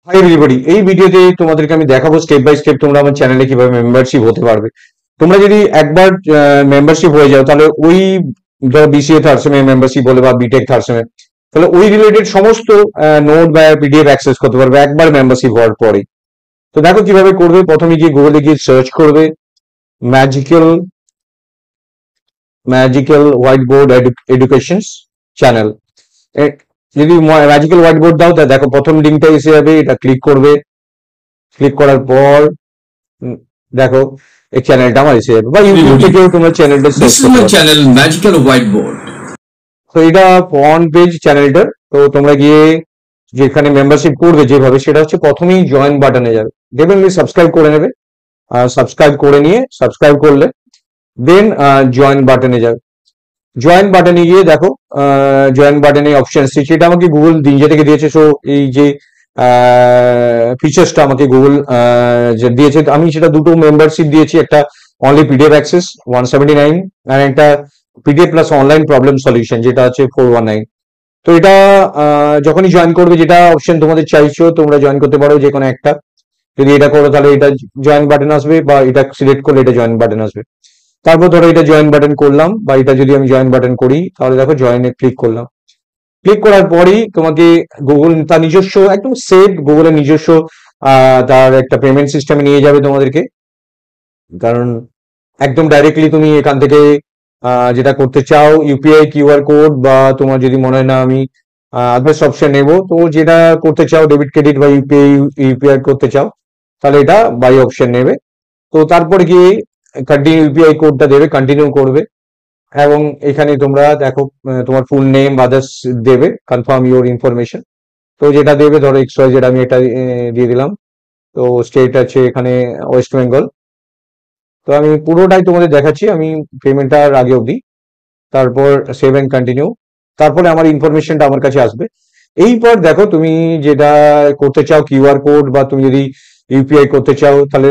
Hi everybody, এই ভিডিওতে তোমাদেরকে আমি দেখাবো স্টেপ বাই স্টেপ তোমরা আমার চ্যানেলে কিভাবে মেম্বারশিপ হতে পারবে। তোমরা যদি একবার মেম্বারশিপ হয়ে যাও, তাহলে ওই ধরো বিসিএ থার্ড সেমে মেম্বারশিপ বলে বা বিটেক থার্ড সেমে, তাহলে ওই রিলেটেড সমস্ত নোট বা পিডিএফ অ্যাক্সেস করতে পারবে একবার মেম্বারশিপ হওয়ার পরে। তো দেখো কিভাবে করবে। প্রথমে গিয়ে গুগলে গিয়ে সার্চ করবে magical magical white board education channel. যদি ম্যাজিক্যাল হোয়াইট বোর্ড দাও, তা দেখো প্রথম লিঙ্কটা এসে যাবে, এটা ক্লিক করবে। ক্লিক করার পর দেখো এই চ্যানেলটা আমার এসে যাবে, বা ইউটিউব থেকেও তোমার চ্যানেলটা সার্চ করতে পারো। Channel magical white board. তো এটা ফ্রন্ট পেজ চ্যানেলটার। তো তোমরা গিয়ে যেখানে মেম্বারশিপ করবে যেভাবে, সেটা হচ্ছে প্রথমেই জয়েন বাটনে যাবে, দেখবেন সাবস্ক্রাইব করে নেবে। সাবস্ক্রাইব করে নিয়ে, সাবস্ক্রাইব করলে দেন জয়েন বাটনে যাবে। জয়েন বাটনে গিয়ে দেখো জয়েন বাটনে অপশন দিচ্ছে, এটা আমাকে গুগল নিজে থেকে দিয়েছে। সো এই যে ফিচার্সটা আমাকে গুগল দিয়েছে, আমি সেটা দুটো মেম্বারশিপ দিয়েছি, একটা অনলি পিডিএফ অ্যাক্সেস 179 আর একটা PDF plus online problem solution যেটা আছে 419। তো এটা যখনই জয়েন করবে, যেটা অপশন তোমাদের চাইছো তোমরা জয়েন করতে পারো যে কোনো একটা। যদি এটা করো তাহলে এটা জয়েন বাটন আসবে, বা এটা সিলেক্ট করলে এটা জয়েন বাটন আসবে। তারপর ধরো এটা জয়েন বাটন করলাম, বা এটা যদি আমি জয়েন বাটন করি, তাহলে দেখো জয়েনে ক্লিক করলাম। ক্লিক করার পরই তোমাকে গুগল তার নিজস্ব একদম সেফ গুগলের নিজস্ব তার একটা পেমেন্ট সিস্টেমে নিয়ে যাবে তোমাদেরকে। কারণ একদম ডাইরেক্টলি তুমি এখান থেকে যেটা করতে চাও, ইউপিআই কিউআর কোড, বা তোমার যদি মনে হয় না আমি আদার্স অপশন নেবো, তো যেটা করতে চাও ডেবিট ক্রেডিট বা ইউপিআই করতে চাও, তাহলে এটা বাই অপশন নেবে। তো তারপরে গিয়ে কন্টিনিউ ইউপিআই কোডটা দেবে, কন্টিনিউ করবে। এবং এখানে তোমরা দেখো তোমার ফুল নেম আদার্স দেবে, কনফার্ম ইউর ইনফরমেশন। তো যেটা দেবে ধরো XY যেটা আমি এটা দিয়ে দিলাম। তো স্টেট আছে এখানে ওয়েস্ট বেঙ্গল। তো আমি পুরোটাই তোমাদের দেখাচ্ছি, আমি পেমেন্টটার আগে অবধি। তারপর সেভ এন্ড কন্টিনিউ। তারপরে আমার ইনফরমেশনটা আমার কাছে আসবে। এইপর দেখো তুমি যেটা করতে চাও কিউআর কোড, বা তুমি যদি ইউপিআই করতে চাও তাহলে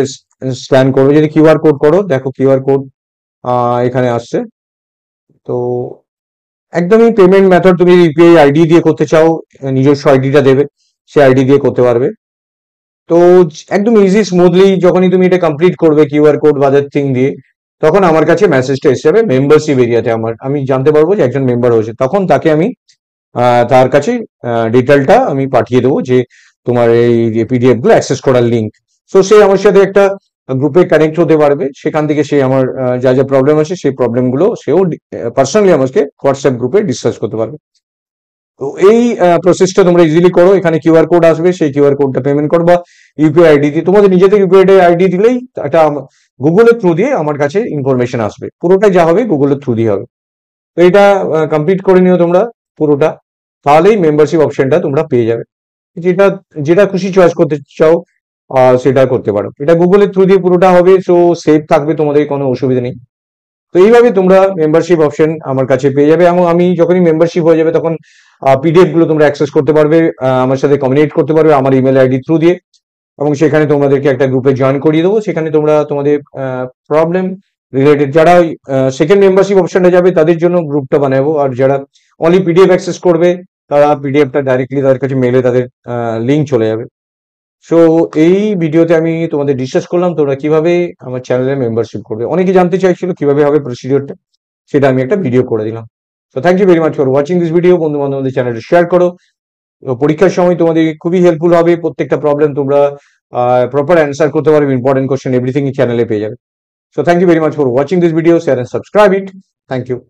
স্ক্যান করবে। যদি কিউআর কোড করো, দেখো কিউআর কোড এখানে আসছে। তো একদমই পেমেন্ট মেথড, তুমি ইউপিআই আইডি দিয়ে করতে চাও, নিজস্ব আইডিটা দেবে, সে আইডি দিয়ে করতে পারবে। তো একদম ইজি স্মুথলি যখনই তুমি এটা কমপ্লিট করবে কিউআর কোড বাজার থিং দিয়ে, তখন আমার কাছে মেসেজটা এসে যাবে মেম্বারশিপ এরিয়াতে। আমি জানতে পারবো যে একজন মেম্বার হয়েছে, তখন তাকে আমি তার কাছে ডিটেলটা আমি পাঠিয়ে দেবো যে তোমার এই পিডিএফ গুলো অ্যাক্সেস করার লিঙ্ক। সো সে আমার সাথে একটা গ্রুপে কানেক্ট হতে পারবে, সেখান থেকে সে আমার যা যা প্রবলেম আছে সেই প্রবলেম গুলো সেও পার্সোনালি আমাকে হোয়াটসঅ্যাপ গ্রুপে ডিসকাস করতে পারবে। তো এই প্রসেসটা তোমরা ইজিলি করো। এখানে কিউআর কোড আসবে, সেই কিউআর কোডটা পেমেন্ট করবা ইউপিআই আইডি দিয়ে। তোমাদের নিজেদের ইউপিআই আইডি দিলেই একটা গুগলের থ্রু দিয়ে আমার কাছে ইনফরমেশন আসবে। পুরোটা যা হবে গুগলের থ্রু দিয়ে হবে। তো এটা কমপ্লিট করে নিও তোমরা পুরোটা, তাহলেই মেম্বারশিপ অপশনটা তোমরা পেয়ে যাবে। যেটা যেটা খুশি চয়েস করতে চাও সেটা করতে পারো। এটা গুগলের থ্রু দিয়ে পুরোটা হবে, সো সেফ থাকবে, তোমাদের কোনো অসুবিধা নেই। তো এইভাবে তোমরা মেম্বারশিপ অপশন আমার কাছে পেয়ে যাবে। এবং আমি যখনই মেম্বারশিপ হয়ে যাবে, তখন পিডিএফ গুলো তোমরা অ্যাক্সেস করতে পারবে, আমার সাথে কমিউনিকেট করতে পারবে আমার ইমেল আইডি থ্রু দিয়ে। এবং সেখানে তোমাদেরকে একটা গ্রুপে জয়েন করিয়ে দেবো, সেখানে তোমরা তোমাদের প্রবলেম রিলেটেড, যারা সেকেন্ড মেম্বারশিপ অপশনটা যাবে তাদের জন্য গ্রুপটা বানাবো, আর যারা অনলি পিডিএফ অ্যাক্সেস করবে তারা পিডিএফটা ডাইরেক্টলি তাদের কাছে মেলে তাদের লিঙ্ক চলে যাবে। সো এই ভিডিওতে আমি তোমাদের ডিসকাস করলাম তোমরা কিভাবে আমার চ্যানেলে মেম্বারশিপ করবে। অনেকে জানতে চাইছিল কিভাবে হবে প্রসিডিওরটা, সেটা আমি একটা ভিডিও করে দিলাম। So thank you very much for watching this video. বন্ধু বান্ধবদের চ্যানেলটা শেয়ার করো। পরীক্ষার সময় তোমাদের খুবই হেল্পফুল হবে, প্রত্যেকটা প্রবলেম তোমরা প্রপার অ্যান্সার করতে পারবে, ইম্পর্টেন্ট কোশ্চেন এভরিথিং চ্যানেলে পেয়ে যাবে। So thank you very much for watching this video, share and subscribe it. Thank you.